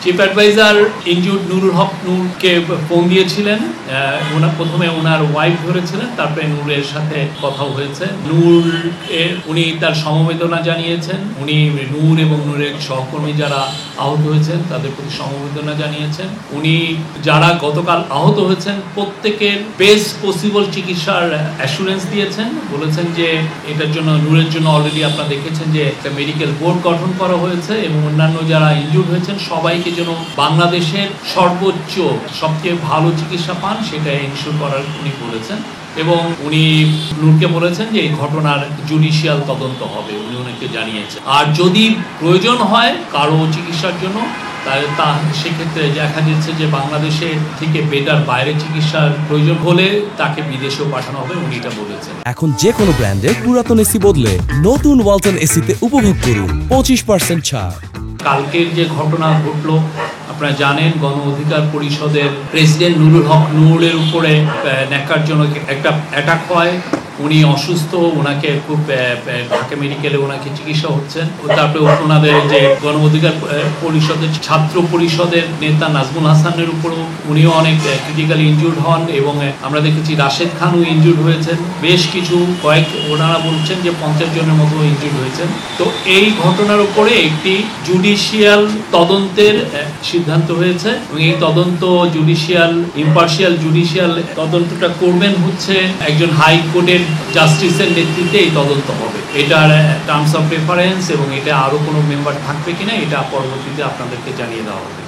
Chief adviser injured Nurul হক নূরকে phone দিয়েছিলেন। প্রথমে ওনার ওয়াইফ ধরেছিলেন, তারপরে নূরের সাথে কথা হয়েছে। উনি তার সমবেদনা জানিয়েছেন। উনি নূর এবং নূরের সহকর্মী যারা আহত হয়েছেন তাদের প্রতি সমবেদনা জানিয়েছেন। উনি যারা গতকাল আহত হয়েছেন প্রত্যেকের বেস্ট পসিবল চিকিৎসার অ্যাসুরেন্স দিয়েছেন। বলেছেন যে এটার জন্য নূরের জন্য অলরেডি আপনারা দেখেছেন যে একটা মেডিকেল বোর্ড গঠন করা হয়েছে এবং অন্যান্য যারা ইনজুর্ড হয়েছেন সবাইকে যেন বাংলাদেশের সর্বোচ্চ সবচেয়ে ভালো চিকিৎসা পান সেটা এনশিওর করার উনি বলেছেন। এবং উনি নূরকে বলেছেন যে এই ঘটনার জুডিশিয়াল তদন্ত হবে, উনি ওনাকে জানিয়েছেন। আর যদি প্রয়োজন হয় কারো চিকিৎসার জন্য তা সেক্ষেত্রে দেখা যাচ্ছে যে বাংলাদেশে থেকে বেটার বাইরে চিকিৎসার প্রয়োজন হলে তাকে বিদেশেও পাঠানো হবে, উনি এটা বলেছেন। এখন যে কোনো ব্র্যান্ডের পুরাতন এসি বদলে নতুন ওয়ালটন এসিতে উপভোগ করুন 25% ছাড়। কালকের যে ঘটনা ঘটলো আপনারা জানেন, গণ অধিকার পরিষদের প্রেসিডেন্ট নুরুল হক নূরের উপরে ন্যাক্কারজনক একটা অ্যাটাক হয়। উনি অসুস্থ, ওনাকে খুব ঢাকা মেডিকেলে ওনাকে চিকিৎসা হচ্ছেন। তারপরে ওনাদের যে গণ অধিকার পরিষদের ছাত্র পরিষদের নেতা নাজমুল হাসানের উপরও উনিও অনেক ক্রিটিক্যালি ইনজুর্ড হন এবং আমরা দেখেছি রাশেদ খানও ইনজুর্ড হয়েছেন। বেশ কিছু ওনারা বলছেন যে 50 জনের মতো ইনজুর্ড হয়েছেন। তো এই ঘটনার উপরে একটি জুডিশিয়াল তদন্তের সিদ্ধান্ত হয়েছে এবং এই তদন্ত ইম্পার্শিয়াল জুডিশিয়াল তদন্তটা করবেন হচ্ছে একজন হাইকোর্টের জাস্টিসের নেতৃত্বে এই তদন্ত হবে। এটার টার্মস অফ রেফারেন্স এবং এটা আরো কোনো মেম্বার থাকবে কিনা এটা পরবর্তীতে আপনাদেরকে জানিয়ে দেওয়া হবে।